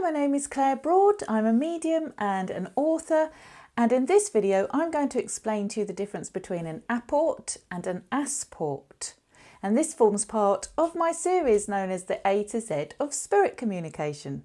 my name is Claire Broad. I'm a medium and an author, and in this video I'm going to explain to you the difference between an apport and an asport. And this forms part of my series known as the A to Z of spirit communication.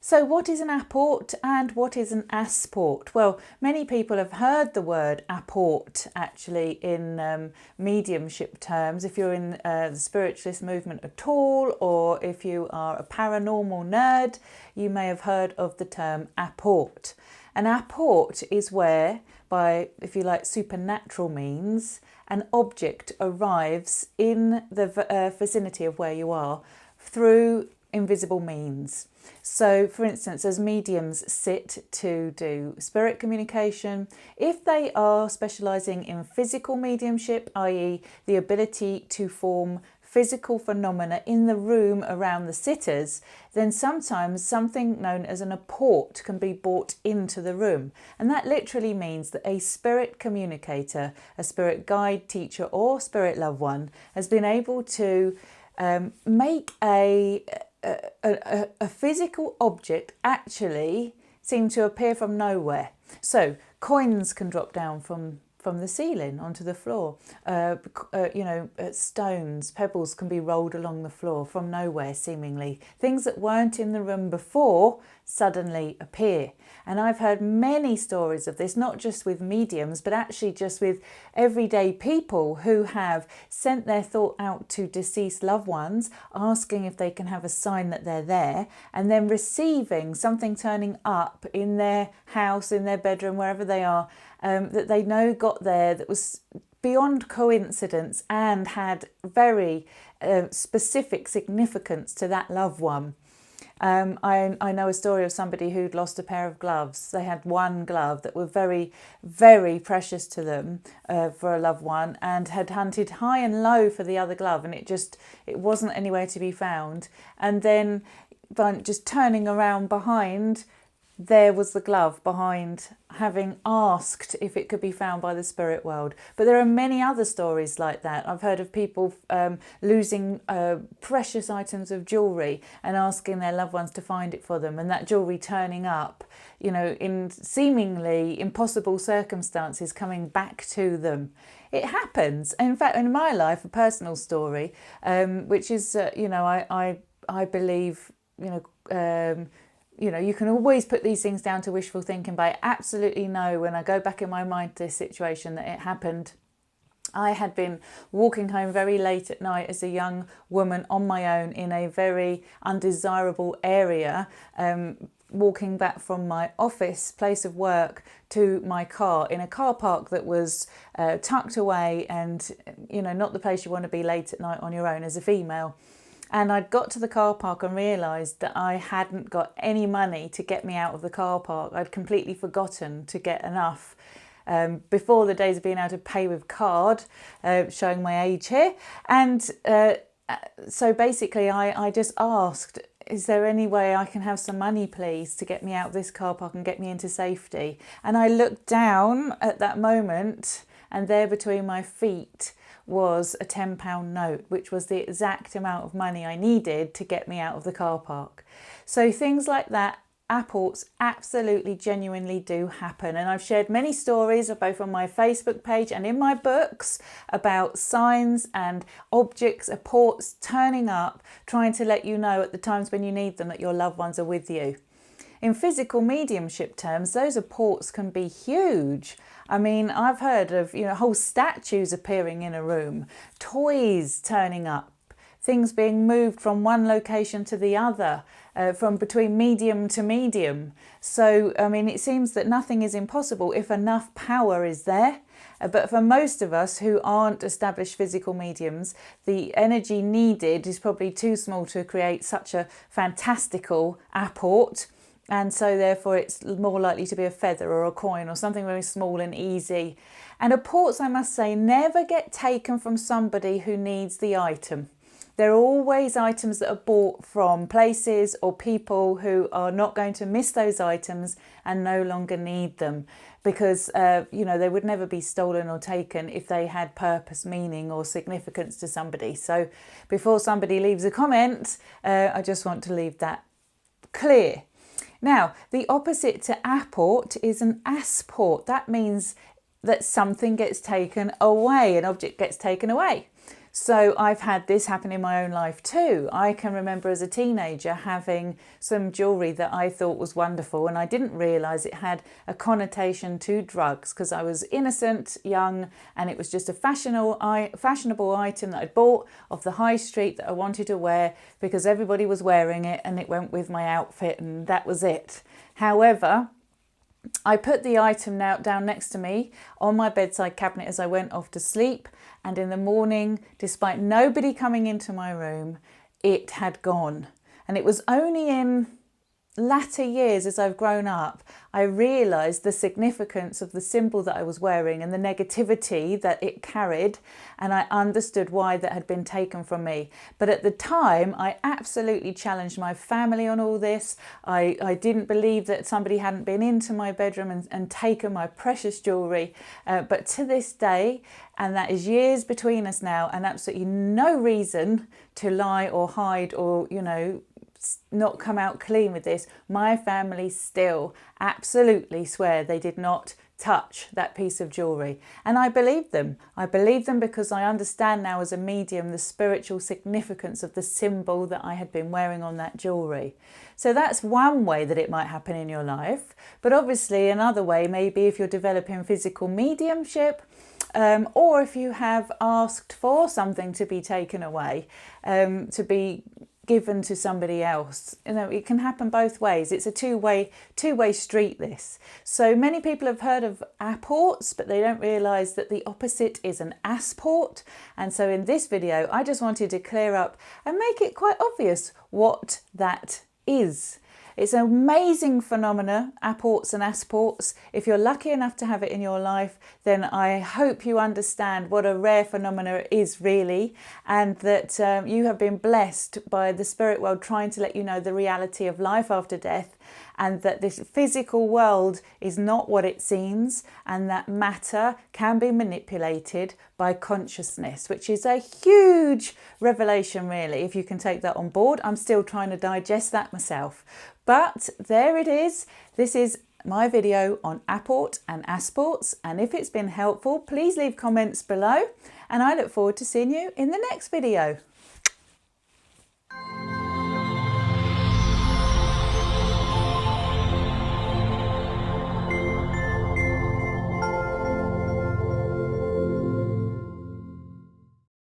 So what is an apport and what is an asport? Well, many people have heard the word apport actually in mediumship terms. If you're in the spiritualist movement at all, or if you are a paranormal nerd, you may have heard of the term apport. An apport is where, by, if you like, supernatural means, an object arrives in the vicinity of where you are through invisible means. So, for instance, as mediums sit to do spirit communication, if they are specialising in physical mediumship, i.e. the ability to form physical phenomena in the room around the sitters, then sometimes something known as an apport can be brought into the room. And that literally means that a spirit communicator, a spirit guide, teacher or spirit loved one has been able to make a physical object actually seem to appear from nowhere. So coins can drop down from the ceiling onto the floor. Stones, pebbles can be rolled along the floor from nowhere seemingly. Things that weren't in the room before suddenly appear. And I've heard many stories of this, not just with mediums, but actually just with everyday people who have sent their thought out to deceased loved ones, asking if they can have a sign that they're there, and then receiving something turning up in their house, in their bedroom, wherever they are, that they know got there, that was beyond coincidence and had very specific significance to that loved one. I know a story of somebody who'd lost a pair of gloves. They had one glove that were very, very precious to them for a loved one, and had hunted high and low for the other glove, and it wasn't anywhere to be found. And then by just turning around behind, there was the glove behind, having asked if it could be found by the spirit world. But there are many other stories like that. I've heard of people losing precious items of jewellery and asking their loved ones to find it for them, and that jewellery turning up, in seemingly impossible circumstances, coming back to them. It happens. In fact, in my life, a personal story, which is, I believe, you can always put these things down to wishful thinking, but I absolutely know when I go back in my mind to this situation that it happened. I had been walking home very late at night as a young woman on my own in a very undesirable area, walking back from my office place of work to my car in a car park that was tucked away and, not the place you want to be late at night on your own as a female. And I'd got to the car park and realised that I hadn't got any money to get me out of the car park. I'd completely forgotten to get enough before the days of being able to pay with card, showing my age here. And so basically I just asked, is there any way I can have some money, please, to get me out of this car park and get me into safety? And I looked down at that moment, and there between my feet was a £10 note, which was the exact amount of money I needed to get me out of the car park. So things like that, apports, absolutely genuinely do happen. And I've shared many stories, both on my Facebook page and in my books, about signs and objects, apports turning up, trying to let you know at the times when you need them that your loved ones are with you. In physical mediumship terms, those apports can be huge. I mean, I've heard of, whole statues appearing in a room, toys turning up, things being moved from one location to the other, from between medium to medium. So, I mean, it seems that nothing is impossible if enough power is there. But for most of us who aren't established physical mediums, the energy needed is probably too small to create such a fantastical apport. And so therefore it's more likely to be a feather or a coin or something very small and easy. And apports, I must say, never get taken from somebody who needs the item. They're always items that are bought from places or people who are not going to miss those items and no longer need them, because they would never be stolen or taken if they had purpose, meaning or significance to somebody. So before somebody leaves a comment, I just want to leave that clear. Now, the opposite to apport is an asport. That means that something gets taken away, an object gets taken away. So I've had this happen in my own life too. I can remember as a teenager having some jewellery that I thought was wonderful, and I didn't realise it had a connotation to drugs because I was innocent, young, and it was just a fashionable item that I'd bought off the high street that I wanted to wear because everybody was wearing it and it went with my outfit, and that was it. However, I put the item now down next to me on my bedside cabinet as I went off to sleep, and in the morning, despite nobody coming into my room, it had gone. And it was only in latter years, as I've grown up, I realised the significance of the symbol that I was wearing and the negativity that it carried, and I understood why that had been taken from me. But at the time, I absolutely challenged my family on all this. I didn't believe that somebody hadn't been into my bedroom and taken my precious jewellery. But to this day, and that is years between us now, and absolutely no reason to lie or hide or, not come out clean with this, my family still absolutely swear they did not touch that piece of jewellery. And I believe them. I believe them because I understand now as a medium the spiritual significance of the symbol that I had been wearing on that jewellery. So that's one way that it might happen in your life. But obviously another way, maybe if you're developing physical mediumship, or if you have asked for something to be taken away, to be given to somebody else. It can happen both ways. It's a two-way street, this. So many people have heard of apports, but they don't realise that the opposite is an asport. And so in this video, I just wanted to clear up and make it quite obvious what that is. It's an amazing phenomena, apports and asports. If you're lucky enough to have it in your life, then I hope you understand what a rare phenomena it is really, and that you have been blessed by the spirit world trying to let you know the reality of life after death, and that this physical world is not what it seems, and that matter can be manipulated by consciousness, which is a huge revelation really, if you can take that on board. I'm still trying to digest that myself. But there it is. This is my video on apport and asports, and if it's been helpful, please leave comments below, and I look forward to seeing you in the next video.